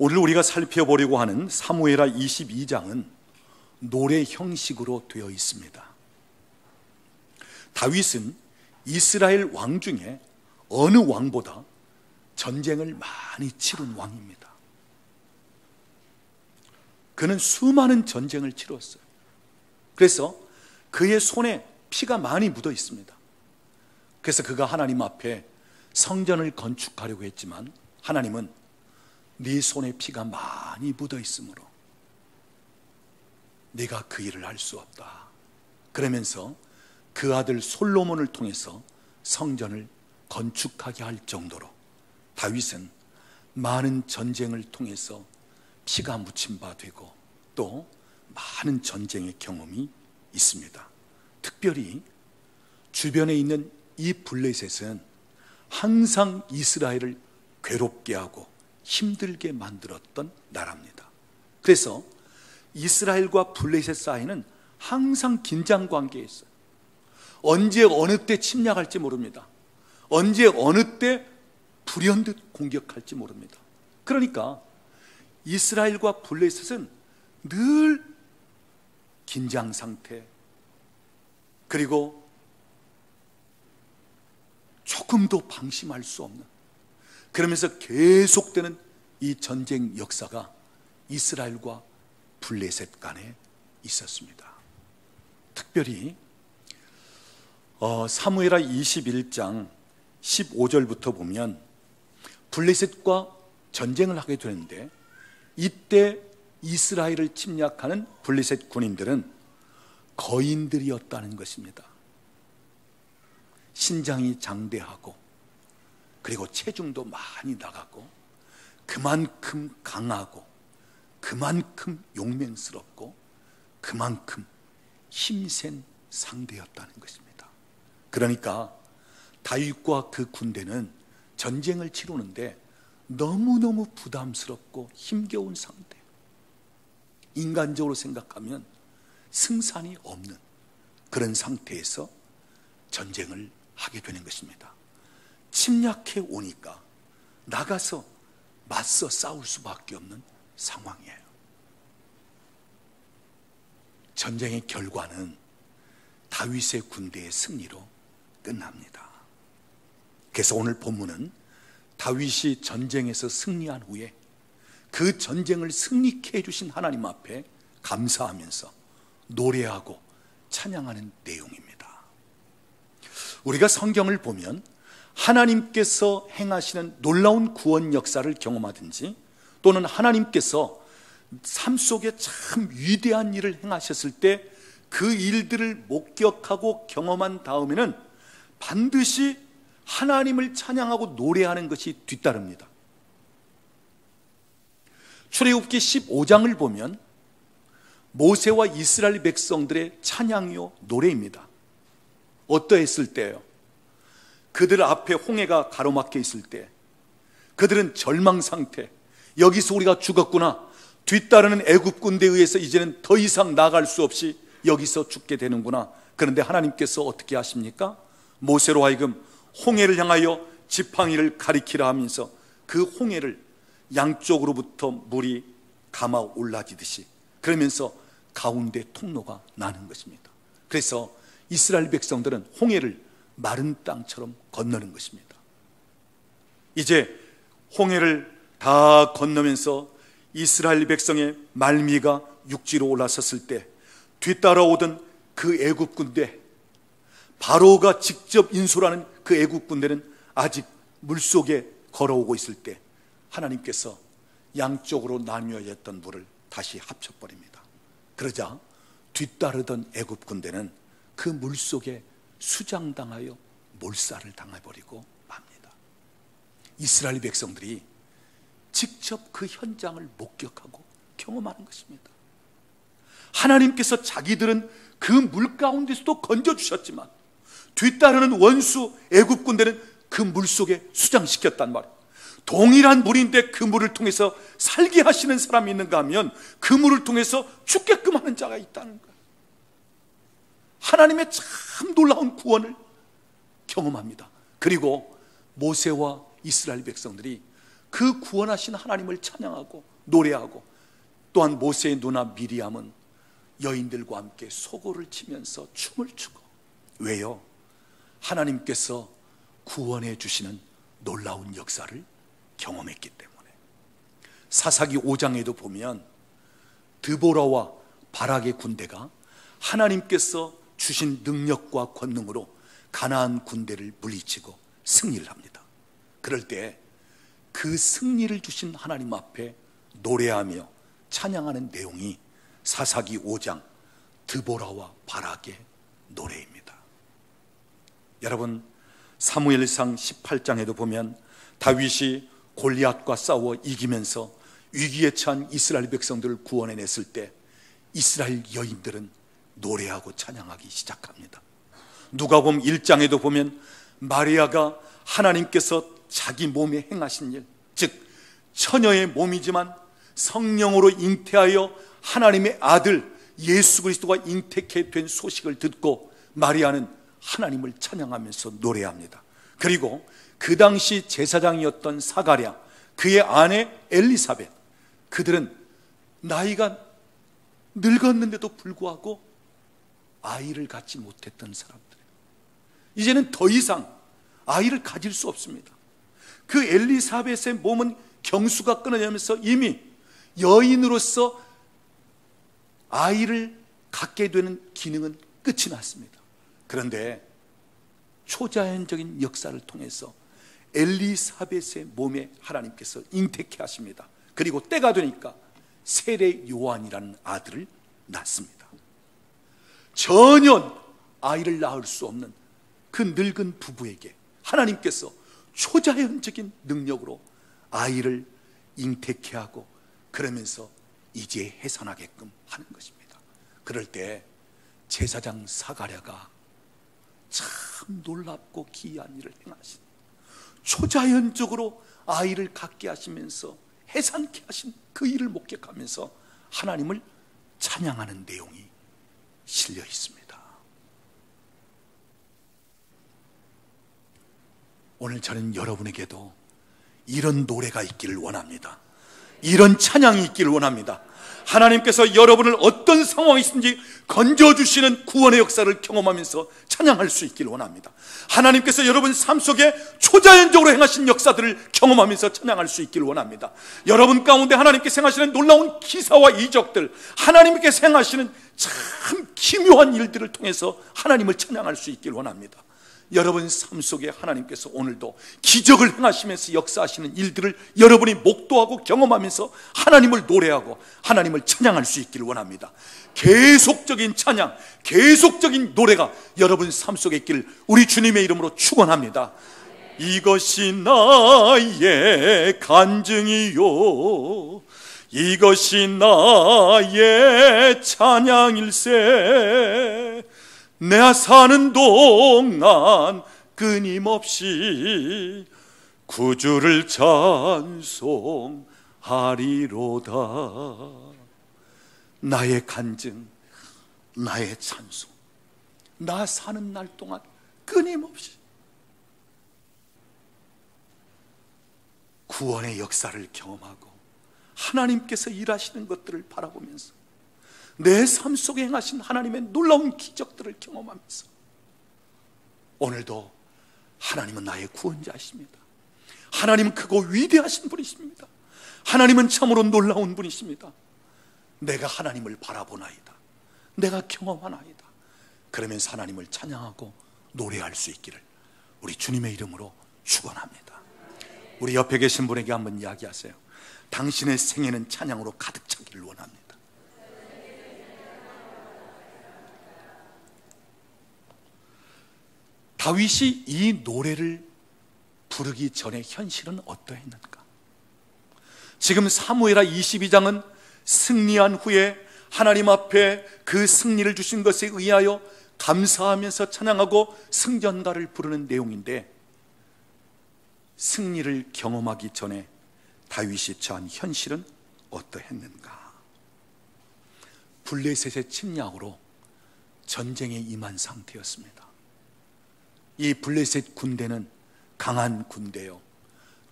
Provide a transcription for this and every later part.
오늘 우리가 살펴보려고 하는 사무엘하 22장은 노래 형식으로 되어 있습니다. 다윗은 이스라엘 왕 중에 어느 왕보다 전쟁을 많이 치른 왕입니다. 그는 수많은 전쟁을 치렀어요. 그래서 그의 손에 피가 많이 묻어 있습니다. 그래서 그가 하나님 앞에 성전을 건축하려고 했지만 하나님은 네 손에 피가 많이 묻어 있으므로 네가 그 일을 할 수 없다. 그러면서 그 아들 솔로몬을 통해서 성전을 건축하게 할 정도로 다윗은 많은 전쟁을 통해서 피가 묻힌 바 되고 또 많은 전쟁의 경험이 있습니다. 특별히 주변에 있는 이 블레셋은 항상 이스라엘을 괴롭게 하고 힘들게 만들었던 나라입니다. 그래서 이스라엘과 블레셋 사이는 항상 긴장 관계에 있어요. 언제 어느 때 침략할지 모릅니다. 언제 어느 때 불현듯 공격할지 모릅니다. 그러니까 이스라엘과 블레셋은 늘 긴장 상태, 그리고 조금도 방심할 수 없는, 그러면서 계속되는 이 전쟁 역사가 이스라엘과 블레셋 간에 있었습니다. 특별히 사무엘하 21장 15절부터 보면 블레셋과 전쟁을 하게 되는데, 이때 이스라엘을 침략하는 블레셋 군인들은 거인들이었다는 것입니다. 신장이 장대하고 그리고 체중도 많이 나가고 그만큼 강하고 그만큼 용맹스럽고 그만큼 힘센 상대였다는 것입니다. 그러니까 다윗과 그 군대는 전쟁을 치르는데 너무너무 부담스럽고 힘겨운 상태, 인간적으로 생각하면 승산이 없는 그런 상태에서 전쟁을 하게 되는 것입니다. 침략해 오니까 나가서 맞서 싸울 수밖에 없는 상황이에요. 전쟁의 결과는 다윗의 군대의 승리로 끝납니다. 그래서 오늘 본문은 다윗이 전쟁에서 승리한 후에 그 전쟁을 승리케 해주신 하나님 앞에 감사하면서 노래하고 찬양하는 내용입니다. 우리가 성경을 보면 하나님께서 행하시는 놀라운 구원 역사를 경험하든지 또는 하나님께서 삶 속에 참 위대한 일을 행하셨을 때 그 일들을 목격하고 경험한 다음에는 반드시 하나님을 찬양하고 노래하는 것이 뒤따릅니다. 출애굽기 15장을 보면 모세와 이스라엘 백성들의 찬양이요 노래입니다. 어떠했을 때요? 그들 앞에 홍해가 가로막혀 있을 때 그들은 절망 상태, 여기서 우리가 죽었구나, 뒤따르는 애굽 군대에 의해서 이제는 더 이상 나아갈 수 없이 여기서 죽게 되는구나. 그런데 하나님께서 어떻게 하십니까? 모세로 하여금 홍해를 향하여 지팡이를 가리키라 하면서 그 홍해를 양쪽으로부터 물이 감아 올라지듯이 그러면서 가운데 통로가 나는 것입니다. 그래서 이스라엘 백성들은 홍해를 마른 땅처럼 건너는 것입니다. 이제 홍해를 다 건너면서 이스라엘 백성의 말미가 육지로 올라섰을 때 뒤따라오던 그 애굽 군대, 바로가 직접 인솔하는 그 애굽 군대는 아직 물속에 걸어오고 있을 때 하나님께서 양쪽으로 나뉘어졌던 물을 다시 합쳐버립니다. 그러자 뒤따르던 애굽 군대는 그 물속에 수장당하여 몰살을 당해버리고 맙니다. 이스라엘 백성들이 직접 그 현장을 목격하고 경험하는 것입니다. 하나님께서 자기들은 그 물 가운데서도 건져주셨지만 뒤따르는 원수 애굽 군대는 그 물속에 수장시켰단 말이에요. 동일한 물인데 그 물을 통해서 살게 하시는 사람이 있는가 하면 그 물을 통해서 죽게끔 하는 자가 있다는 거예요. 하나님의 참 놀라운 구원을 경험합니다. 그리고 모세와 이스라엘 백성들이 그 구원하신 하나님을 찬양하고 노래하고, 또한 모세의 누나 미리암은 여인들과 함께 소고를 치면서 춤을 추고. 왜요? 하나님께서 구원해 주시는 놀라운 역사를 경험했기 때문에. 사사기 5장에도 보면 드보라와 바락의 군대가 하나님께서 주신 능력과 권능으로 가나안 군대를 물리치고 승리를 합니다. 그럴 때 그 승리를 주신 하나님 앞에 노래하며 찬양하는 내용이 사사기 5장 드보라와 바락의 노래입니다. 여러분, 사무엘상 18장에도 보면 다윗이 골리앗과 싸워 이기면서 위기에 처한 이스라엘 백성들을 구원해냈을 때 이스라엘 여인들은 노래하고 찬양하기 시작합니다. 누가복음 1장에도 보면 마리아가 하나님께서 자기 몸에 행하신 일, 즉 처녀의 몸이지만 성령으로 잉태하여 하나님의 아들 예수 그리스도가 잉태케 된 소식을 듣고 마리아는 하나님을 찬양하면서 노래합니다. 그리고 그 당시 제사장이었던 사가랴, 그의 아내 엘리사벳, 그들은 나이가 늙었는데도 불구하고 아이를 갖지 못했던 사람들이에요. 이제는 더 이상 아이를 가질 수 없습니다. 그 엘리사벳의 몸은 경수가 끊어지면서 이미 여인으로서 아이를 갖게 되는 기능은 끝이 났습니다. 그런데 초자연적인 역사를 통해서 엘리사벳의 몸에 하나님께서 잉태케 하십니다. 그리고 때가 되니까 세례 요한이라는 아들을 낳습니다. 전혀 아이를 낳을 수 없는 그 늙은 부부에게 하나님께서 초자연적인 능력으로 아이를 잉태케 하고, 그러면서 이제 해산하게끔 하는 것입니다. 그럴 때 제사장 사가랴가 참 놀랍고 기이한 일을 행하신, 초자연적으로 아이를 갖게 하시면서 해산케 하신 그 일을 목격하면서 하나님을 찬양하는 내용이 실려 있습니다. 오늘 저는 여러분에게도 이런 노래가 있기를 원합니다. 이런 찬양이 있기를 원합니다. 하나님께서 여러분을 어떤 상황이 있든지 건져주시는 구원의 역사를 경험하면서 찬양할 수 있기를 원합니다. 하나님께서 여러분 삶 속에 초자연적으로 행하신 역사들을 경험하면서 찬양할 수 있기를 원합니다. 여러분 가운데 하나님께서 행하시는 놀라운 기사와 이적들, 하나님께서 행하시는 참 기묘한 일들을 통해서 하나님을 찬양할 수 있기를 원합니다. 여러분 삶 속에 하나님께서 오늘도 기적을 행하시면서 역사하시는 일들을 여러분이 목도하고 경험하면서 하나님을 노래하고 하나님을 찬양할 수 있기를 원합니다. 계속적인 찬양, 계속적인 노래가 여러분 삶 속에 있기를 우리 주님의 이름으로 축원합니다. 이것이 나의 간증이요, 이것이 나의 찬양일세. 내가 사는 동안 끊임없이 구주를 찬송하리로다. 나의 간증, 나의 찬송, 나 사는 날 동안 끊임없이 구원의 역사를 경험하고 하나님께서 일하시는 것들을 바라보면서 내 삶 속에 행하신 하나님의 놀라운 기적들을 경험하면서 오늘도 하나님은 나의 구원자이십니다. 하나님은 크고 위대하신 분이십니다. 하나님은 참으로 놀라운 분이십니다. 내가 하나님을 바라보나이다, 내가 경험하나이다. 그러면서 하나님을 찬양하고 노래할 수 있기를 우리 주님의 이름으로 축원합니다. 우리 옆에 계신 분에게 한번 이야기하세요. 당신의 생애는 찬양으로 가득 차기를 원합니다. 다윗이 이 노래를 부르기 전에 현실은 어떠했는가? 지금 사무엘하 22장은 승리한 후에 하나님 앞에 그 승리를 주신 것에 의하여 감사하면서 찬양하고 승전가를 부르는 내용인데, 승리를 경험하기 전에 다윗이 처한 현실은 어떠했는가? 블레셋의 침략으로 전쟁에 임한 상태였습니다. 이 블레셋 군대는 강한 군대요,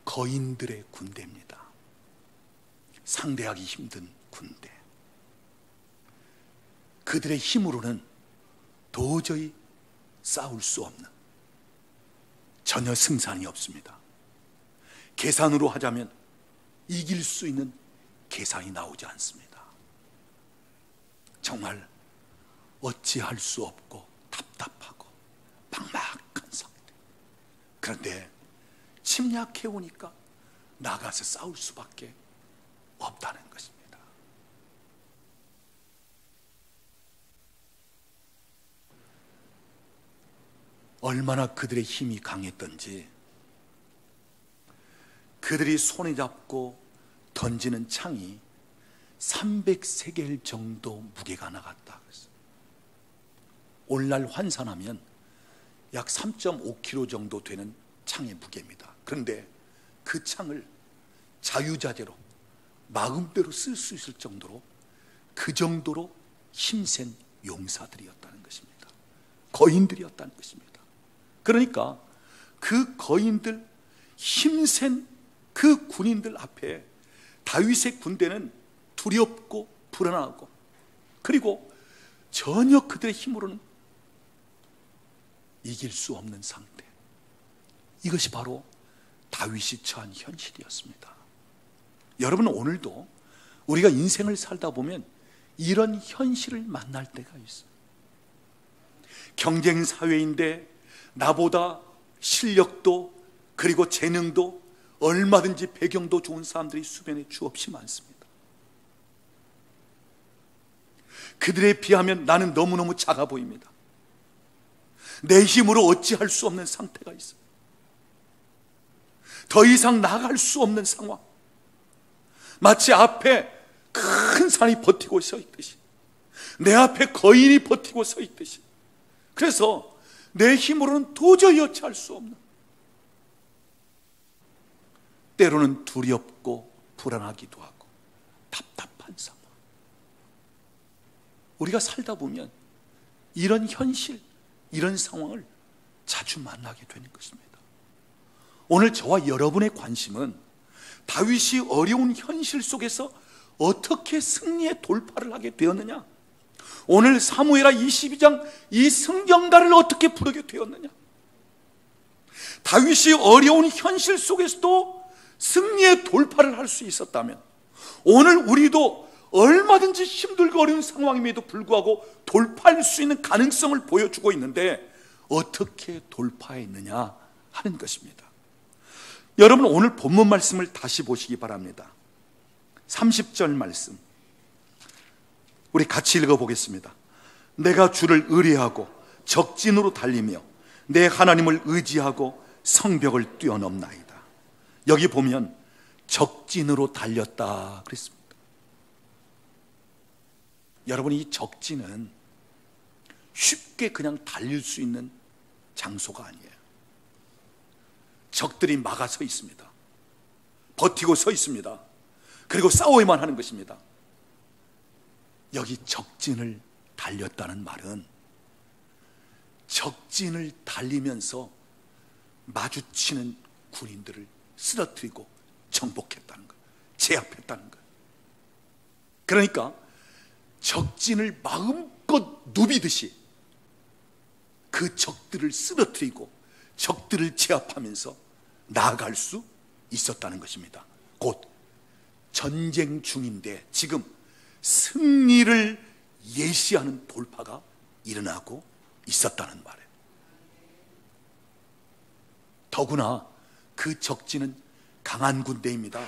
거인들의 군대입니다. 상대하기 힘든 군대. 그들의 힘으로는 도저히 싸울 수 없는, 전혀 승산이 없습니다. 계산으로 하자면 이길 수 있는 계산이 나오지 않습니다. 정말 어찌할 수 없고 답답하고 막막한 상태. 그런데 침략해 오니까 나가서 싸울 수밖에 없다는 것입니다. 얼마나 그들의 힘이 강했던지, 그들이 손에 잡고 던지는 창이 300세겔 정도 무게가 나갔다. 오늘날 환산하면 약 3.5kg 정도 되는 창의 무게입니다. 그런데 그 창을 자유자재로 마음대로 쓸 수 있을 정도로, 그 정도로 힘센 용사들이었다는 것입니다. 거인들이었다는 것입니다. 그러니까 그 거인들, 힘센 그 군인들 앞에 다윗의 군대는 두렵고 불안하고, 그리고 전혀 그들의 힘으로는 이길 수 없는 상태. 이것이 바로 다윗이 처한 현실이었습니다. 여러분, 오늘도 우리가 인생을 살다 보면 이런 현실을 만날 때가 있어요. 경쟁 사회인데 나보다 실력도 그리고 재능도 얼마든지 배경도 좋은 사람들이 주변에 수없이 많습니다. 그들에 비하면 나는 너무너무 작아 보입니다. 내 힘으로 어찌할 수 없는 상태가 있어요. 더 이상 나아갈 수 없는 상황. 마치 앞에 큰 산이 버티고 서 있듯이, 내 앞에 거인이 버티고 서 있듯이, 그래서 내 힘으로는 도저히 어찌할 수 없는, 때로는 두렵고 불안하기도 하고 답답한 상황. 우리가 살다 보면 이런 현실, 이런 상황을 자주 만나게 되는 것입니다. 오늘 저와 여러분의 관심은 다윗이 어려운 현실 속에서 어떻게 승리의 돌파를 하게 되었느냐, 오늘 사무엘하 22장 이 승경가를 어떻게 부르게 되었느냐. 다윗이 어려운 현실 속에서도 승리의 돌파를 할 수 있었다면, 오늘 우리도 얼마든지 힘들고 어려운 상황임에도 불구하고 돌파할 수 있는 가능성을 보여주고 있는데 어떻게 돌파했느냐 하는 것입니다. 여러분, 오늘 본문 말씀을 다시 보시기 바랍니다. 30절 말씀 우리 같이 읽어보겠습니다. 내가 주를 의뢰하고 적진으로 달리며 내 하나님을 의지하고 성벽을 뛰어넘나이다. 여기 보면 적진으로 달렸다 그랬습니다. 여러분, 이 적진은 쉽게 그냥 달릴 수 있는 장소가 아니에요. 적들이 막아서 있습니다. 버티고 서 있습니다. 그리고 싸워야만 하는 것입니다. 여기 적진을 달렸다는 말은 적진을 달리면서 마주치는 군인들을 쓰러뜨리고 정복했다는 것, 제압했다는 것. 그러니까 적진을 마음껏 누비듯이 그 적들을 쓰러뜨리고 적들을 제압하면서 나아갈 수 있었다는 것입니다. 곧 전쟁 중인데 지금 승리를 예시하는 돌파가 일어나고 있었다는 말이에요. 더구나 그 적진은 강한 군대입니다.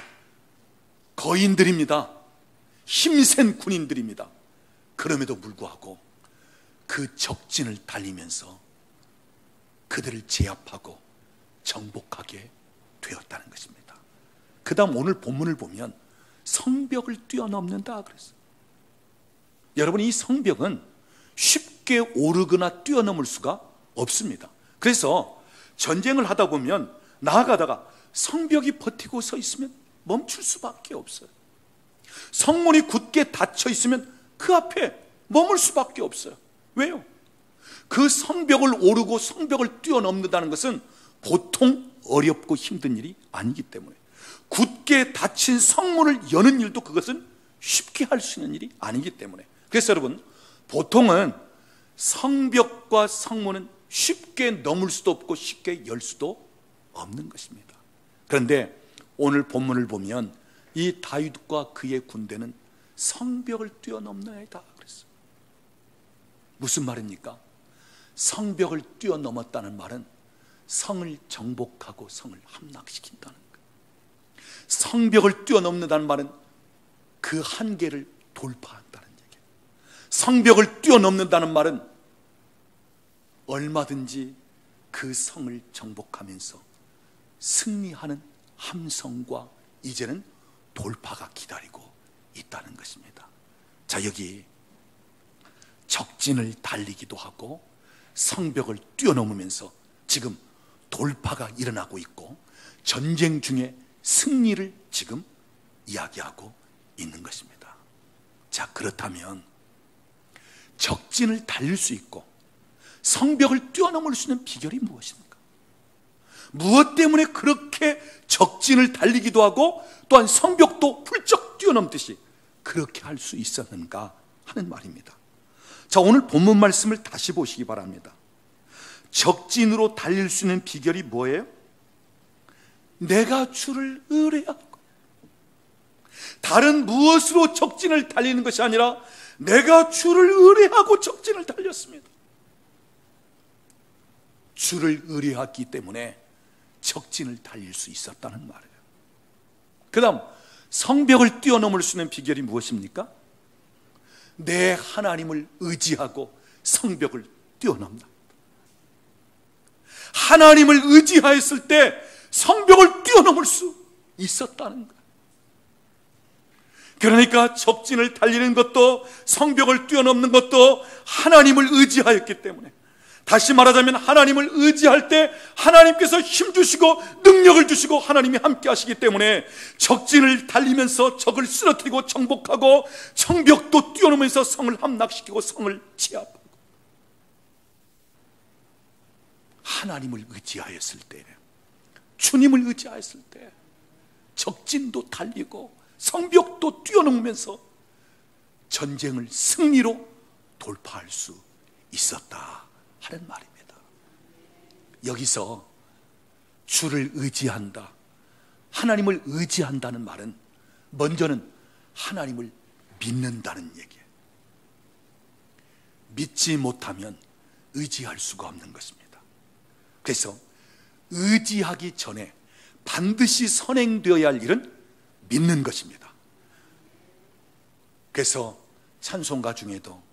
거인들입니다. 힘센 군인들입니다. 그럼에도 불구하고 그 적진을 달리면서 그들을 제압하고 정복하게 되었다는 것입니다. 그 다음 오늘 본문을 보면 성벽을 뛰어넘는다 그랬어요. 여러분, 이 성벽은 쉽게 오르거나 뛰어넘을 수가 없습니다. 그래서 전쟁을 하다 보면 나아가다가 성벽이 버티고 서 있으면 멈출 수밖에 없어요. 성문이 굳게 닫혀 있으면 그 앞에 머물 수밖에 없어요. 왜요? 그 성벽을 오르고 성벽을 뛰어넘는다는 것은 보통 어렵고 힘든 일이 아니기 때문에, 굳게 닫힌 성문을 여는 일도 그것은 쉽게 할 수 있는 일이 아니기 때문에, 그래서 여러분, 보통은 성벽과 성문은 쉽게 넘을 수도 없고 쉽게 열 수도 없는 것입니다. 그런데 오늘 본문을 보면 이 다윗과 그의 군대는 성벽을 뛰어넘나이다 그랬어요. 무슨 말입니까? 성벽을 뛰어넘었다는 말은 성을 정복하고 성을 함락시킨다는 거예요. 성벽을 뛰어넘는다는 말은 그 한계를 돌파한다는 얘기예요. 성벽을 뛰어넘는다는 말은 얼마든지 그 성을 정복하면서 승리하는 함성과 이제는 돌파가 기다리고 있다는 것입니다. 자, 여기 적진을 달리기도 하고 성벽을 뛰어넘으면서 지금 돌파가 일어나고 있고 전쟁 중에 승리를 지금 이야기하고 있는 것입니다. 자, 그렇다면 적진을 달릴 수 있고 성벽을 뛰어넘을 수 있는 비결이 무엇입니까? 무엇 때문에 그렇게 적진을 달리기도 하고 또한 성벽도 훌쩍 뛰어넘듯이 그렇게 할 수 있었는가 하는 말입니다. 자, 오늘 본문 말씀을 다시 보시기 바랍니다. 적진으로 달릴 수 있는 비결이 뭐예요? 내가 주를 의뢰하고, 다른 무엇으로 적진을 달리는 것이 아니라 내가 주를 의뢰하고 적진을 달렸습니다. 주를 의뢰했기 때문에 적진을 달릴 수 있었다는 말이에요. 그 다음, 성벽을 뛰어넘을 수 있는 비결이 무엇입니까? 내 하나님을 의지하고 성벽을 뛰어넘는다. 하나님을 의지하였을 때 성벽을 뛰어넘을 수 있었다는 거예요. 그러니까 적진을 달리는 것도 성벽을 뛰어넘는 것도 하나님을 의지하였기 때문에, 다시 말하자면 하나님을 의지할 때 하나님께서 힘주시고 능력을 주시고 하나님이 함께 하시기 때문에 적진을 달리면서 적을 쓰러뜨리고 정복하고 성벽도 뛰어넘으면서 성을 함락시키고 성을 취합하고, 하나님을 의지하였을 때, 주님을 의지하였을 때 적진도 달리고 성벽도 뛰어넘으면서 전쟁을 승리로 돌파할 수 있었다 하는 말입니다. 여기서 주를 의지한다, 하나님을 의지한다는 말은 먼저는 하나님을 믿는다는 얘기예요. 믿지 못하면 의지할 수가 없는 것입니다. 그래서 의지하기 전에 반드시 선행되어야 할 일은 믿는 것입니다. 그래서 찬송가 중에도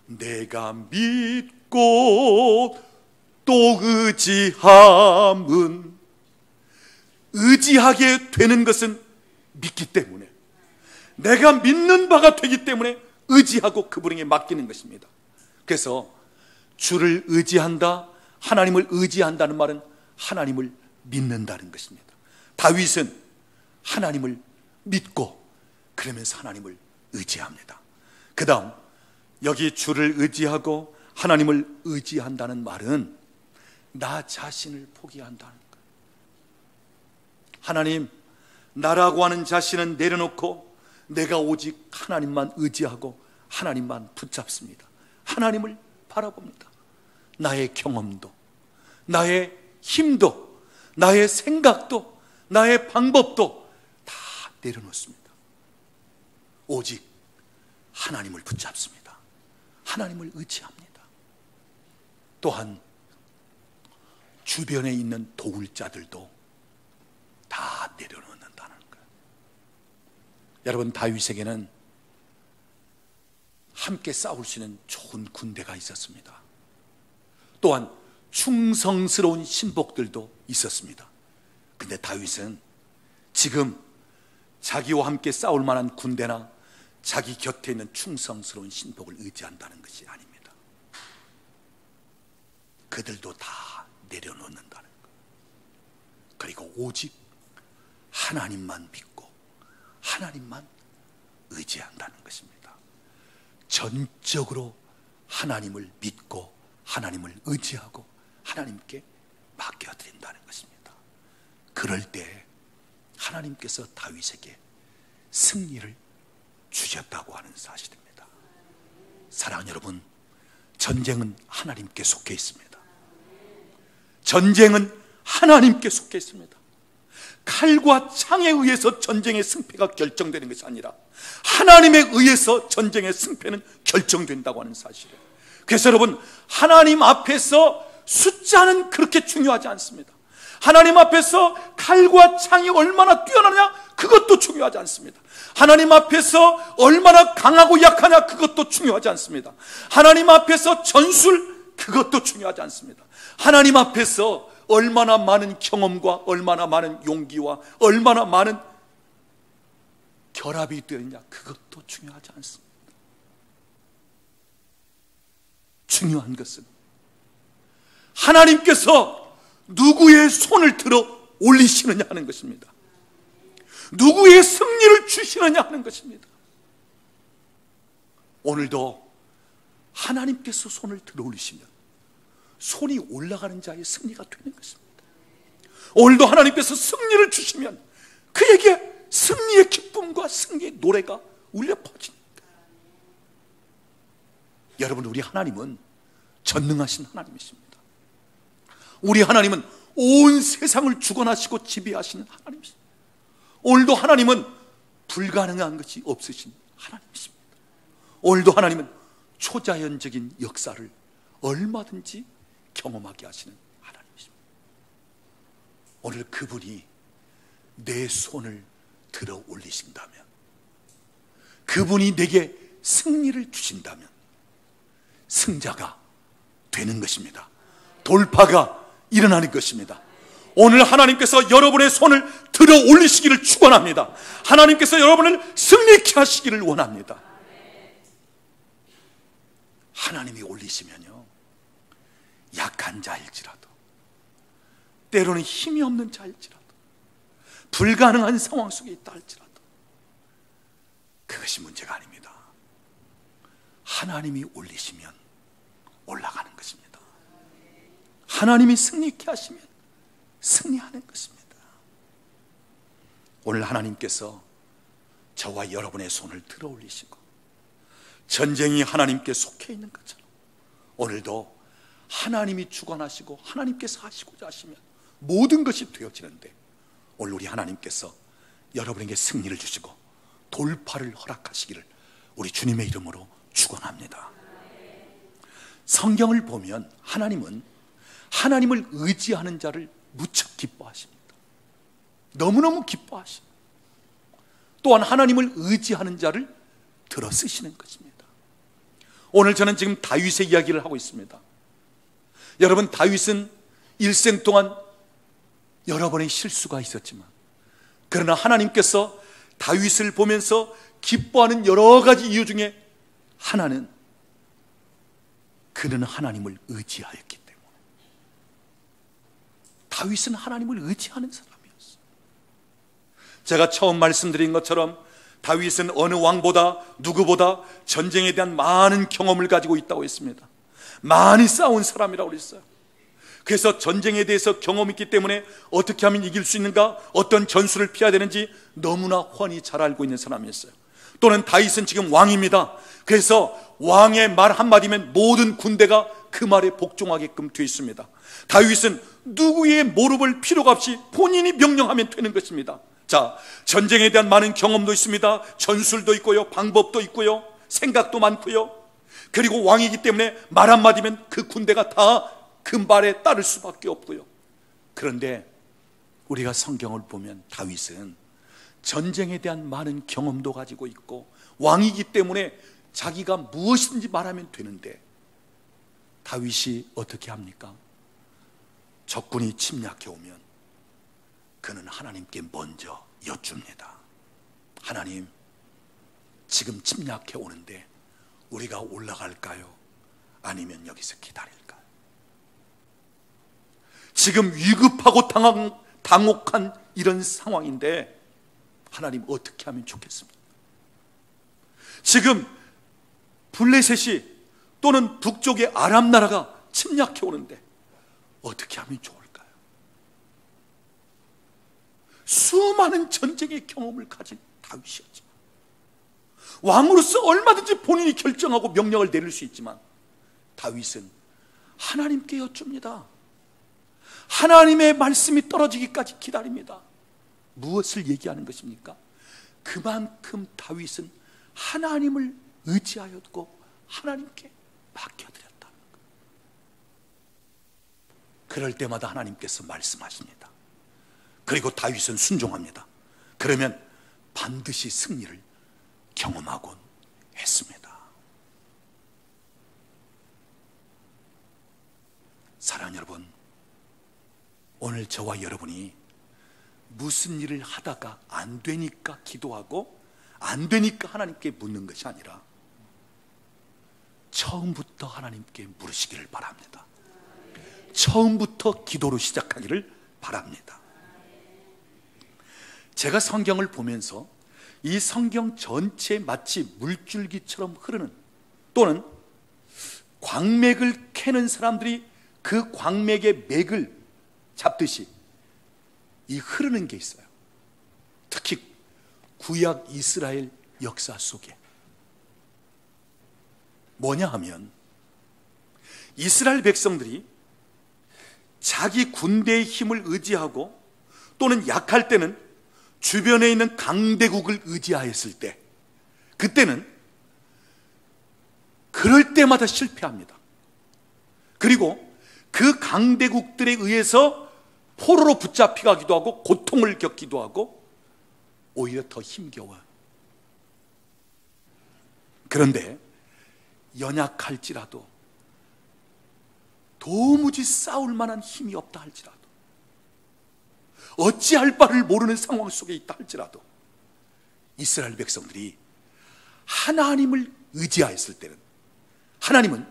내가 믿고 또 의지함은, 의지하게 되는 것은 믿기 때문에, 내가 믿는 바가 되기 때문에 의지하고 그분에게 맡기는 것입니다. 그래서 주를 의지한다, 하나님을 의지한다는 말은 하나님을 믿는다는 것입니다. 다윗은 하나님을 믿고 그러면서 하나님을 의지합니다. 그 다음, 여기 주를 의지하고 하나님을 의지한다는 말은 나 자신을 포기한다는 거예요. 하나님, 나라고 하는 자신은 내려놓고 내가 오직 하나님만 의지하고 하나님만 붙잡습니다. 하나님을 바라봅니다. 나의 경험도, 나의 힘도, 나의 생각도, 나의 방법도 다 내려놓습니다. 오직 하나님을 붙잡습니다. 하나님을 의지합니다. 또한 주변에 있는 도울 자들도 다 내려놓는다는 거예요. 여러분, 다윗에게는 함께 싸울 수 있는 좋은 군대가 있었습니다. 또한 충성스러운 신복들도 있었습니다. 근데 다윗은 지금 자기와 함께 싸울 만한 군대나 자기 곁에 있는 충성스러운 신복을 의지한다는 것이 아닙니다. 그들도 다 내려놓는다는 것. 그리고 오직 하나님만 믿고 하나님만 의지한다는 것입니다. 전적으로 하나님을 믿고 하나님을 의지하고 하나님께 맡겨드린다는 것입니다. 그럴 때 하나님께서 다윗에게 승리를 주셨다고 하는 사실입니다. 사랑하는 여러분, 전쟁은 하나님께 속해 있습니다. 전쟁은 하나님께 속해 있습니다. 칼과 창에 의해서 전쟁의 승패가 결정되는 것이 아니라 하나님에 의해서 전쟁의 승패는 결정된다고 하는 사실이에요. 그래서 여러분, 하나님 앞에서 숫자는 그렇게 중요하지 않습니다. 하나님 앞에서 칼과 창이 얼마나 뛰어나냐, 그것도 중요하지 않습니다. 하나님 앞에서 얼마나 강하고 약하냐, 그것도 중요하지 않습니다. 하나님 앞에서 전술, 그것도 중요하지 않습니다. 하나님 앞에서 얼마나 많은 경험과 얼마나 많은 용기와 얼마나 많은 결합이 되느냐, 그것도 중요하지 않습니다. 중요한 것은 하나님께서 누구의 손을 들어 올리시느냐 하는 것입니다. 누구의 승리를 주시느냐 하는 것입니다. 오늘도 하나님께서 손을 들어 올리시면 손이 올라가는 자의 승리가 되는 것입니다. 오늘도 하나님께서 승리를 주시면 그에게 승리의 기쁨과 승리의 노래가 울려 퍼집니다. 여러분, 우리 하나님은 전능하신 하나님이십니다. 우리 하나님은 온 세상을 주관하시고 지배하시는 하나님이십니다. 오늘도 하나님은 불가능한 것이 없으신 하나님이십니다. 오늘도 하나님은 초자연적인 역사를 얼마든지 경험하게 하시는 하나님이십니다. 오늘 그분이 내 손을 들어 올리신다면, 그분이 내게 승리를 주신다면 승자가 되는 것입니다. 돌파가 일어나는 것입니다. 오늘 하나님께서 여러분의 손을 들어 올리시기를 축원합니다. 하나님께서 여러분을 승리케 하시기를 원합니다. 하나님이 올리시면요, 약한 자일지라도, 때로는 힘이 없는 자일지라도, 불가능한 상황 속에 있다 할지라도 그것이 문제가 아닙니다. 하나님이 올리시면 올라가는 것입니다. 하나님이 승리케 하시면 승리하는 것입니다. 오늘 하나님께서 저와 여러분의 손을 들어 올리시고 전쟁이 하나님께 속해 있는 것처럼 오늘도 하나님이 주관하시고 하나님께서 하시고자 하시면 모든 것이 되어지는데, 오늘 우리 하나님께서 여러분에게 승리를 주시고 돌파를 허락하시기를 우리 주님의 이름으로 축원합니다. 성경을 보면 하나님은 하나님을 의지하는 자를 무척 기뻐하십니다. 너무너무 기뻐하십니다. 또한 하나님을 의지하는 자를 들어 쓰시는 것입니다. 오늘 저는 지금 다윗의 이야기를 하고 있습니다. 여러분, 다윗은 일생 동안 여러 번의 실수가 있었지만, 그러나 하나님께서 다윗을 보면서 기뻐하는 여러 가지 이유 중에 하나는 그는 하나님을 의지하였기 때문에. 다윗은 하나님을 의지하는 사람이었어요. 제가 처음 말씀드린 것처럼 다윗은 어느 왕보다 누구보다 전쟁에 대한 많은 경험을 가지고 있다고 했습니다. 많이 싸운 사람이라고 그랬어요. 그래서 전쟁에 대해서 경험이 있기 때문에 어떻게 하면 이길 수 있는가, 어떤 전술을 피해야 되는지 너무나 훤히 잘 알고 있는 사람이었어요. 또는 다윗은 지금 왕입니다. 그래서 왕의 말 한마디면 모든 군대가 그 말에 복종하게끔 되어 있습니다. 다윗은 누구의 모릅을 필요가 없이 본인이 명령하면 되는 것입니다. 자, 전쟁에 대한 많은 경험도 있습니다. 전술도 있고요, 방법도 있고요, 생각도 많고요. 그리고 왕이기 때문에 말 한마디면 그 군대가 다 그 말에 따를 수밖에 없고요. 그런데 우리가 성경을 보면 다윗은 전쟁에 대한 많은 경험도 가지고 있고 왕이기 때문에 자기가 무엇이든지 말하면 되는데, 다윗이 어떻게 합니까? 적군이 침략해 오면 그는 하나님께 먼저 여쭙니다. 하나님, 지금 침략해 오는데 우리가 올라갈까요? 아니면 여기서 기다릴까요? 지금 위급하고 당혹한 이런 상황인데 하나님, 어떻게 하면 좋겠습니까? 지금 블레셋이 또는 북쪽의 아람 나라가 침략해 오는데 어떻게 하면 좋을까요? 수많은 전쟁의 경험을 가진 다윗이었지만, 왕으로서 얼마든지 본인이 결정하고 명령을 내릴 수 있지만, 다윗은 하나님께 여쭙니다. 하나님의 말씀이 떨어지기까지 기다립니다. 무엇을 얘기하는 것입니까? 그만큼 다윗은 하나님을 의지하였고 하나님께 맡겨드렸다는 것. 그럴 때마다 하나님께서 말씀하십니다. 그리고 다윗은 순종합니다. 그러면 반드시 승리를 경험하곤 했습니다. 사랑하는 여러분, 오늘 저와 여러분이 무슨 일을 하다가 안 되니까 기도하고 안 되니까 하나님께 묻는 것이 아니라 처음부터 하나님께 물으시기를 바랍니다. 처음부터 기도로 시작하기를 바랍니다. 제가 성경을 보면서 이 성경 전체 마치 물줄기처럼 흐르는, 또는 광맥을 캐는 사람들이 그 광맥의 맥을 잡듯이 이 흐르는 게 있어요. 특히 구약 이스라엘 역사 속에 뭐냐 하면, 이스라엘 백성들이 자기 군대의 힘을 의지하고 또는 약할 때는 주변에 있는 강대국을 의지하였을 때, 그때는 그럴 때마다 실패합니다. 그리고 그 강대국들에 의해서 포로로 붙잡혀가기도 하고 고통을 겪기도 하고 오히려 더 힘겨워요. 그런데 연약할지라도, 도무지 싸울 만한 힘이 없다 할지라도, 어찌할 바를 모르는 상황 속에 있다 할지라도, 이스라엘 백성들이 하나님을 의지하였을 때는 하나님은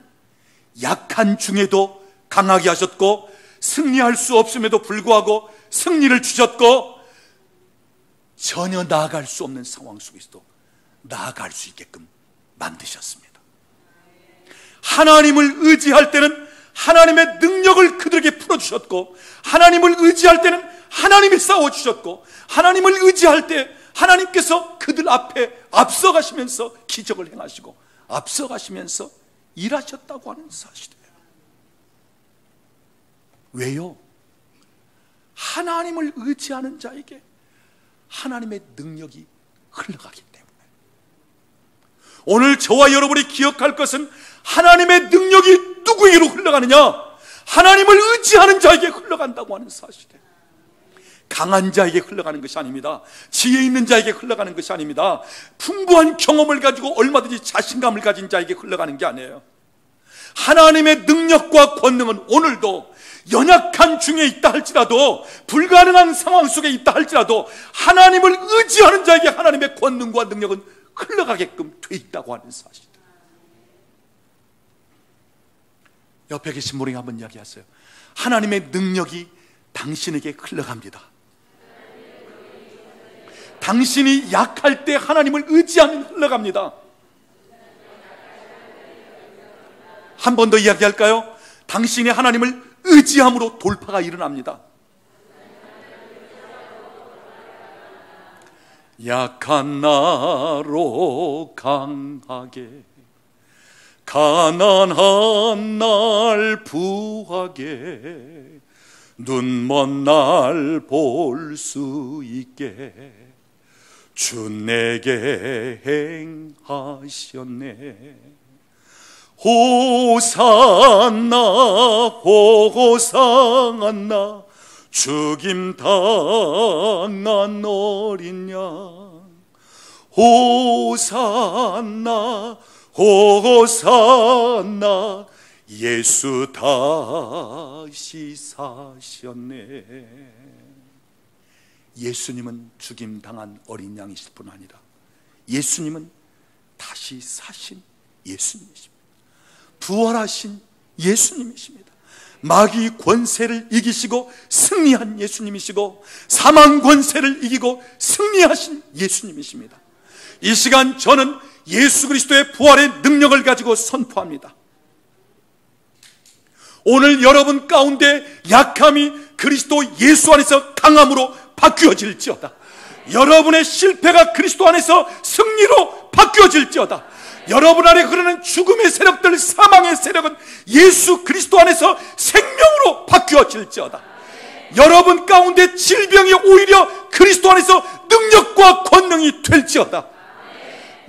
약한 중에도 강하게 하셨고, 승리할 수 없음에도 불구하고 승리를 주셨고, 전혀 나아갈 수 없는 상황 속에서도 나아갈 수 있게끔 만드셨습니다. 하나님을 의지할 때는 하나님의 능력을 그들에게 풀어주셨고, 하나님을 의지할 때는 하나님이 싸워주셨고, 하나님을 의지할 때 하나님께서 그들 앞에 앞서가시면서 기적을 행하시고 앞서가시면서 일하셨다고 하는 사실이에요. 왜요? 하나님을 의지하는 자에게 하나님의 능력이 흘러가기 때문에. 오늘 저와 여러분이 기억할 것은, 하나님의 능력이 누구에게로 흘러가느냐? 하나님을 의지하는 자에게 흘러간다고 하는 사실이에요. 강한 자에게 흘러가는 것이 아닙니다. 지혜 있는 자에게 흘러가는 것이 아닙니다. 풍부한 경험을 가지고 얼마든지 자신감을 가진 자에게 흘러가는 게 아니에요. 하나님의 능력과 권능은 오늘도 연약한 중에 있다 할지라도, 불가능한 상황 속에 있다 할지라도, 하나님을 의지하는 자에게 하나님의 권능과 능력은 흘러가게끔 돼 있다고 하는 사실. 옆에 계신 분에게 한번 이야기하세요. 하나님의 능력이 당신에게 흘러갑니다. 당신이 약할 때 하나님을 의지하면 흘러갑니다. 한 번 더 이야기할까요? 당신이 하나님을 의지함으로 돌파가 일어납니다. 약한 나로 강하게, 가난한 날 부하게, 눈먼 날 볼 수 있게 주 내게 행하셨네. 호산나 호산나, 죽임 당한 어린 양. 호산나 호산나, 예수 다시 사셨네. 예수님은 죽임 당한 어린 양이실 뿐 아니라 예수님은 다시 사신 예수님이십니다. 부활하신 예수님이십니다. 마귀 권세를 이기시고 승리한 예수님이시고, 사망 권세를 이기고 승리하신 예수님이십니다. 이 시간 저는 예수 그리스도의 부활의 능력을 가지고 선포합니다. 오늘 여러분 가운데 약함이 그리스도 예수 안에서 강함으로 바뀌어질지어다. 여러분의 실패가 그리스도 안에서 승리로 바뀌어질지어다. 여러분 안에 흐르는 죽음의 세력들, 사망의 세력은 예수 그리스도 안에서 생명으로 바뀌어질지어다. 여러분 가운데 질병이 오히려 그리스도 안에서 능력과 권능이 될지어다.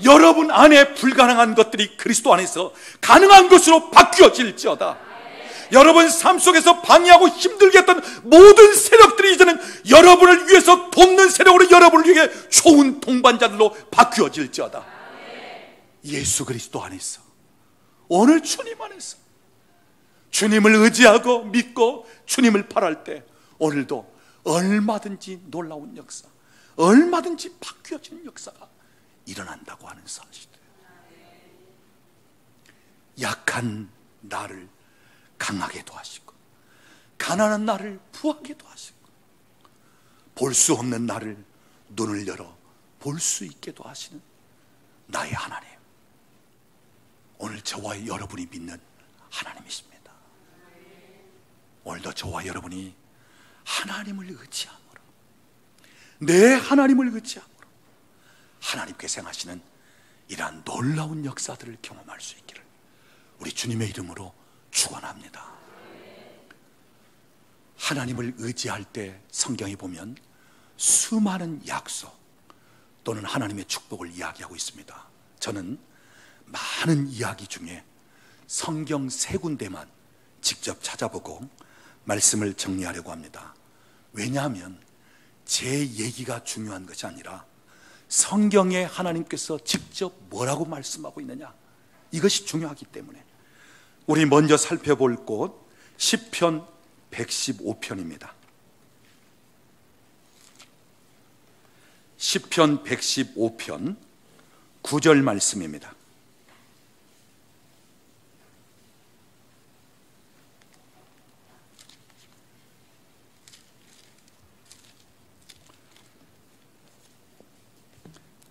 여러분 안에 불가능한 것들이 그리스도 안에서 가능한 것으로 바뀌어질지어다. 여러분 삶 속에서 방해하고 힘들게 했던 모든 세력들이 이제는 여러분을 위해서 돕는 세력으로, 여러분을 위해 좋은 동반자들로 바뀌어질지어다. 예수 그리스도 안에서, 오늘 주님 안에서 주님을 의지하고 믿고 주님을 바랄 때 오늘도 얼마든지 놀라운 역사, 얼마든지 바뀌어지는 역사가 일어난다고 하는 사실이에요. 약한 나를 강하게도 하시고, 가난한 나를 부하게도 하시고, 볼 수 없는 나를 눈을 열어 볼 수 있게도 하시는 나의 하나님, 오늘 저와 여러분이 믿는 하나님이십니다. 오늘도 저와 여러분이 하나님을 의지함으로, 내 하나님을 의지함으로 하나님께서 행하시는 이러한 놀라운 역사들을 경험할 수 있기를 우리 주님의 이름으로 축원합니다. 하나님을 의지할 때 성경에 보면 수많은 약속 또는 하나님의 축복을 이야기하고 있습니다. 저는 많은 이야기 중에 성경 3군데만 직접 찾아보고 말씀을 정리하려고 합니다. 왜냐하면 제 얘기가 중요한 것이 아니라 성경에 하나님께서 직접 뭐라고 말씀하고 있느냐, 이것이 중요하기 때문에 우리 먼저 살펴볼 곳 시편 115편입니다. 시편 115편 9절 말씀입니다.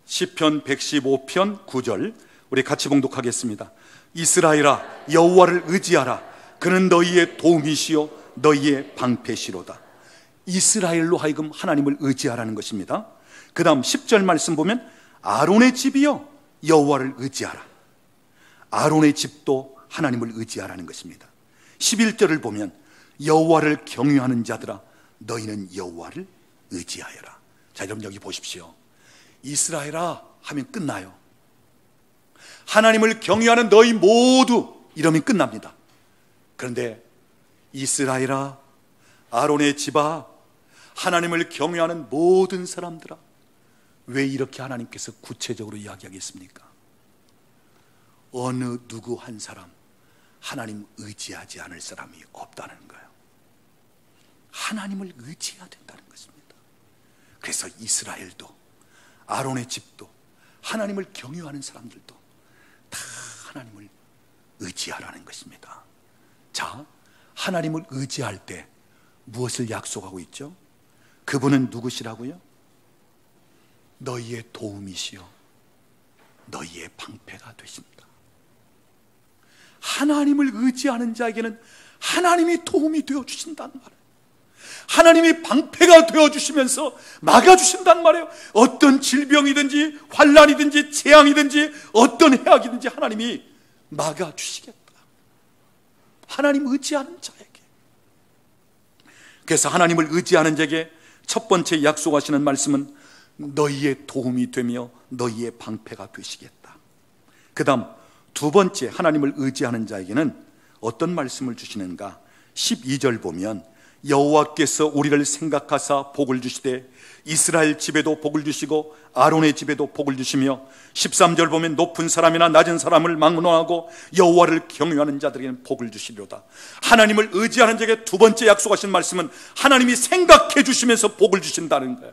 시편 115편 9절 우리 같이 봉독하겠습니다. 이스라엘아, 여호와를 의지하라. 그는 너희의 도움이시요 너희의 방패시로다. 이스라엘로 하여금 하나님을 의지하라는 것입니다. 그 다음 10절 말씀 보면 아론의 집이요 여호와를 의지하라. 아론의 집도 하나님을 의지하라는 것입니다. 11절을 보면 여호와를 경외하는 자들아, 너희는 여호와를 의지하여라. 자, 여러분 여기 보십시오. 이스라엘아 하면 끝나요. 하나님을 경외하는 너희 모두 이러면 끝납니다. 그런데 이스라엘아, 아론의 집아, 하나님을 경외하는 모든 사람들아, 왜 이렇게 하나님께서 구체적으로 이야기하겠습니까? 어느 누구 한 사람 하나님 의지하지 않을 사람이 없다는 거예요. 하나님을 의지해야 된다는 것입니다. 그래서 이스라엘도, 아론의 집도, 하나님을 경외하는 사람들도 다 하나님을 의지하라는 것입니다. 자, 하나님을 의지할 때 무엇을 약속하고 있죠? 그분은 누구시라고요? 너희의 도움이시요 너희의 방패가 되십니다. 하나님을 의지하는 자에게는 하나님이 도움이 되어주신다는 말이에요. 하나님이 방패가 되어주시면서 막아주신단 말이에요. 어떤 질병이든지 환난이든지 재앙이든지 어떤 해악이든지 하나님이 막아주시겠다. 하나님 의지하는 자에게. 그래서 하나님을 의지하는 자에게 첫 번째 약속하시는 말씀은 너희의 도움이 되며 너희의 방패가 되시겠다. 그 다음 두 번째 하나님을 의지하는 자에게는 어떤 말씀을 주시는가? 12절 보면 여호와께서 우리를 생각하사 복을 주시되 이스라엘 집에도 복을 주시고 아론의 집에도 복을 주시며 13절 보면 높은 사람이나 낮은 사람을 막론하고 여호와를 경외하는 자들에게는 복을 주시리로다. 하나님을 의지하는 자에게 두 번째 약속하신 말씀은 하나님이 생각해 주시면서 복을 주신다는 거예요.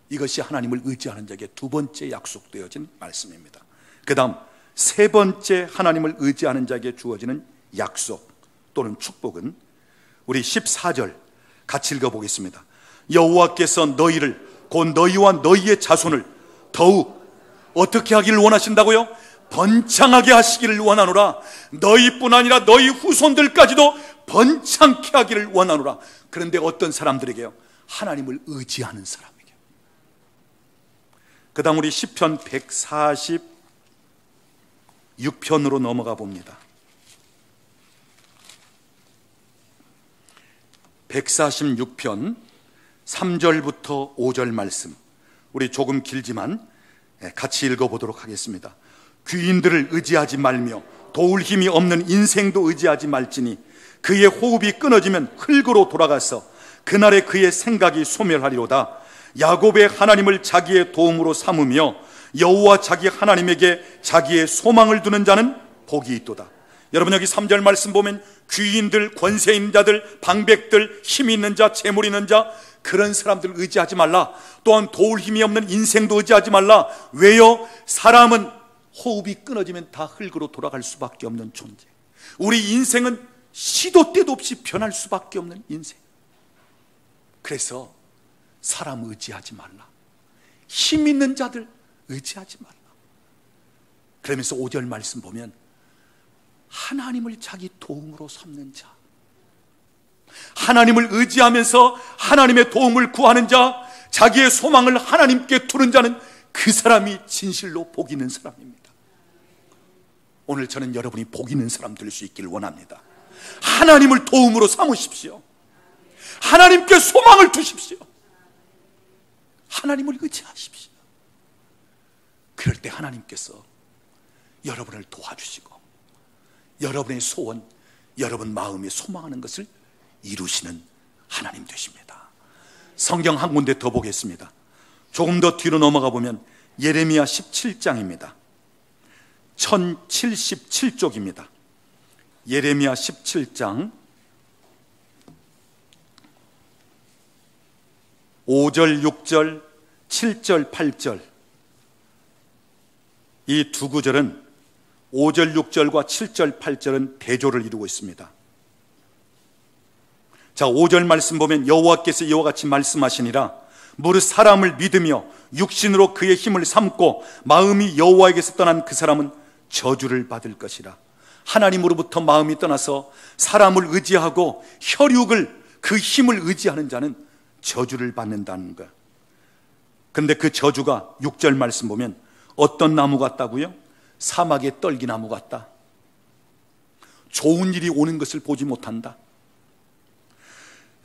이것이 하나님을 의지하는 자에게 두 번째 약속되어진 말씀입니다. 그 다음 세 번째 하나님을 의지하는 자에게 주어지는 약속 또는 축복은 우리 14절 같이 읽어보겠습니다. 여호와께서 너희를 곧 너희와 너희의 자손을 더욱 어떻게 하기를 원하신다고요? 번창하게 하시기를 원하노라. 너희뿐 아니라 너희 후손들까지도 번창케 하기를 원하노라. 그런데 어떤 사람들에게요? 하나님을 의지하는 사람에게. 그 다음 우리 시편 146편으로 넘어가 봅니다. 146편 3절부터 5절 말씀, 우리 조금 길지만 같이 읽어보도록 하겠습니다. 귀인들을 의지하지 말며 도울 힘이 없는 인생도 의지하지 말지니 그의 호흡이 끊어지면 흙으로 돌아가서 그날에 그의 생각이 소멸하리로다. 야곱의 하나님을 자기의 도움으로 삼으며 여호와 자기 하나님에게 자기의 소망을 두는 자는 복이 있도다. 여러분, 여기 3절 말씀 보면 귀인들, 권세 있는 자들, 방백들, 힘 있는 자, 재물 있는 자, 그런 사람들 의지하지 말라. 또한 도울 힘이 없는 인생도 의지하지 말라. 왜요? 사람은 호흡이 끊어지면 다 흙으로 돌아갈 수밖에 없는 존재. 우리 인생은 시도 때도 없이 변할 수밖에 없는 인생. 그래서 사람 의지하지 말라. 힘 있는 자들 의지하지 말라. 그러면서 5절 말씀 보면 하나님을 자기 도움으로 삼는 자, 하나님을 의지하면서 하나님의 도움을 구하는 자, 자기의 소망을 하나님께 두는 자는 그 사람이 진실로 복 있는 사람입니다. 오늘 저는 여러분이 복 있는 사람 될 수 있기를 원합니다. 하나님을 도움으로 삼으십시오. 하나님께 소망을 두십시오. 하나님을 의지하십시오. 그럴 때 하나님께서 여러분을 도와주시고 여러분의 소원, 여러분 마음에 소망하는 것을 이루시는 하나님 되십니다. 성경 한 군데 더 보겠습니다. 조금 더 뒤로 넘어가 보면 예레미야 17장입니다. 1077쪽입니다. 예레미야 17장 5절, 6절, 7절, 8절, 이 두 구절은 5절, 6절과 7절, 8절은 대조를 이루고 있습니다. 자, 5절 말씀 보면 여호와께서 이와 같이 말씀하시니라. 무릇 사람을 믿으며 육신으로 그의 힘을 삼고 마음이 여호와에게서 떠난 그 사람은 저주를 받을 것이라. 하나님으로부터 마음이 떠나서 사람을 의지하고 혈육을, 그 힘을 의지하는 자는 저주를 받는다는 거야. 근데 그 저주가 6절 말씀 보면 어떤 나무 같다고요? 사막의 떨기나무 같다. 좋은 일이 오는 것을 보지 못한다.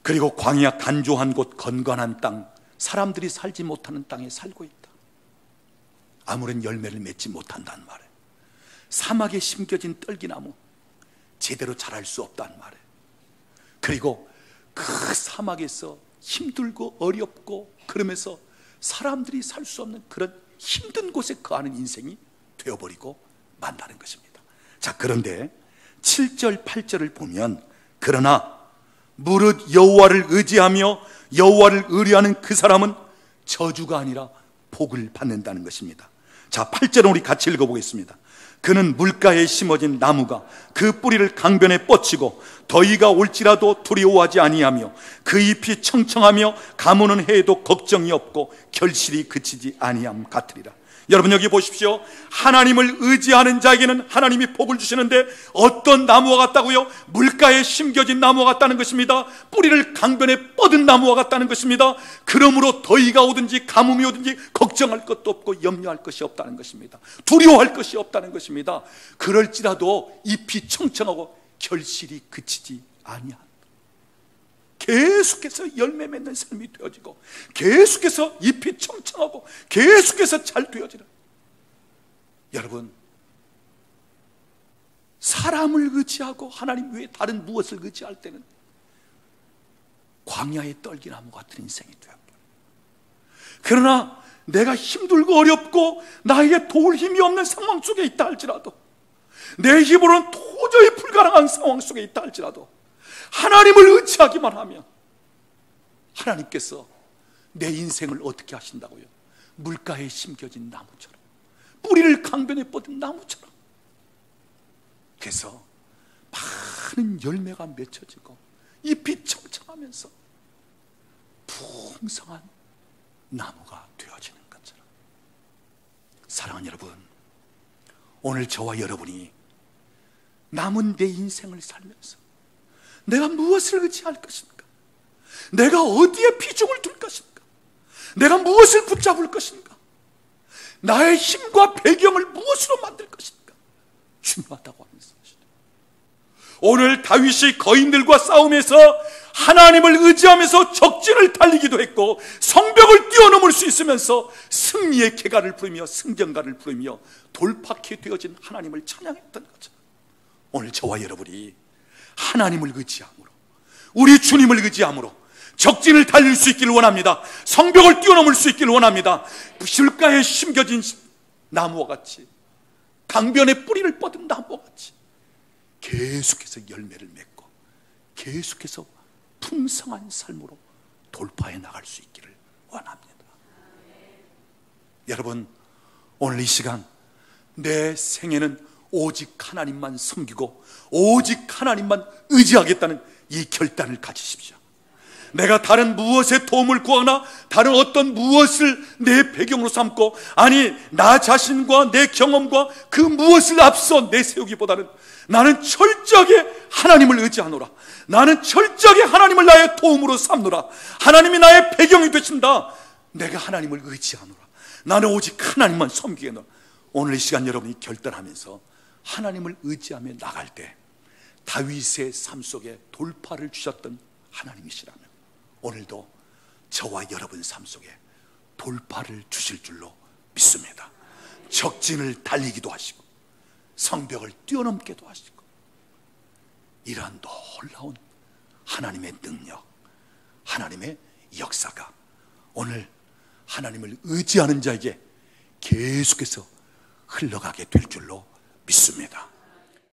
그리고 광야 간조한 곳, 건건한 땅, 사람들이 살지 못하는 땅에 살고 있다. 아무런 열매를 맺지 못한다는 말이에요. 사막에 심겨진 떨기나무, 제대로 자랄 수 없다는 말이에요. 그리고 그 사막에서 힘들고 어렵고 그러면서 사람들이 살 수 없는 그런 힘든 곳에 거하는 인생이 되어버리고 만다는 것입니다. 자, 그런데 7절 8절을 보면 그러나 무릇 여호와를 의지하며 여호와를 의뢰하는 그 사람은 저주가 아니라 복을 받는다는 것입니다. 자, 8절은 우리 같이 읽어보겠습니다. 그는 물가에 심어진 나무가 그 뿌리를 강변에 뻗치고 더위가 올지라도 두려워하지 아니하며 그 잎이 청청하며 가무는 해에도 걱정이 없고 결실이 그치지 아니함 같으리라. 여러분, 여기 보십시오. 하나님을 의지하는 자에게는 하나님이 복을 주시는데 어떤 나무와 같다고요? 물가에 심겨진 나무와 같다는 것입니다. 뿌리를 강변에 뻗은 나무와 같다는 것입니다. 그러므로 더위가 오든지 가뭄이 오든지 걱정할 것도 없고 염려할 것이 없다는 것입니다. 두려워할 것이 없다는 것입니다. 그럴지라도 잎이 청청하고 결실이 그치지 아니한다. 계속해서 열매 맺는 삶이 되어지고 계속해서 잎이 청청하고 계속해서 잘 되어지는. 여러분, 사람을 의지하고 하나님 외에 다른 무엇을 의지할 때는 광야의 떨기나무 같은 인생이 되어버려요. 그러나 내가 힘들고 어렵고 나에게 도울 힘이 없는 상황 속에 있다 할지라도, 내 힘으로는 도저히 불가능한 상황 속에 있다 할지라도 하나님을 의지하기만 하면 하나님께서 내 인생을 어떻게 하신다고요? 물가에 심겨진 나무처럼, 뿌리를 강변에 뻗은 나무처럼. 그래서 많은 열매가 맺혀지고 잎이 청청하면서 풍성한 나무가 되어지는 것처럼. 사랑하는 여러분, 오늘 저와 여러분이 남은 내 인생을 살면서 내가 무엇을 의지할 것인가? 내가 어디에 비중을 둘 것인가? 내가 무엇을 붙잡을 것인가? 나의 힘과 배경을 무엇으로 만들 것인가? 중요하다고 하면서 오늘 다윗이 거인들과 싸움에서 하나님을 의지하면서 적진을 달리기도 했고 성벽을 뛰어넘을 수 있으면서 승리의 쾌가를 부르며 승전가를 부르며 돌파케 되어진 하나님을 찬양했던 거죠. 오늘 저와 여러분이 하나님을 의지함으로, 우리 주님을 의지함으로 적진을 달릴 수 있기를 원합니다. 성벽을 뛰어넘을 수 있기를 원합니다. 실가에 심겨진 나무와 같이, 강변에 뿌리를 뻗은 나무와 같이 계속해서 열매를 맺고 계속해서 풍성한 삶으로 돌파해 나갈 수 있기를 원합니다. 여러분, 오늘 이 시간 내 생애는 오직 하나님만 섬기고 오직 하나님만 의지하겠다는 이 결단을 가지십시오. 내가 다른 무엇에 도움을 구하거나 다른 어떤 무엇을 내 배경으로 삼고, 아니 나 자신과 내 경험과 그 무엇을 앞서 내세우기보다는 나는 철저하게 하나님을 의지하노라. 나는 철저하게 하나님을 나의 도움으로 삼노라. 하나님이 나의 배경이 되신다. 내가 하나님을 의지하노라. 나는 오직 하나님만 섬기겠노라. 오늘 이 시간 여러분이 결단하면서 하나님을 의지하며 나갈 때 다윗의 삶 속에 돌파를 주셨던 하나님이시라면 오늘도 저와 여러분 삶 속에 돌파를 주실 줄로 믿습니다. 적진을 달리기도 하시고 성벽을 뛰어넘기도 하시고, 이러한 놀라운 하나님의 능력, 하나님의 역사가 오늘 하나님을 의지하는 자에게 계속해서 흘러가게 될 줄로 믿습니다.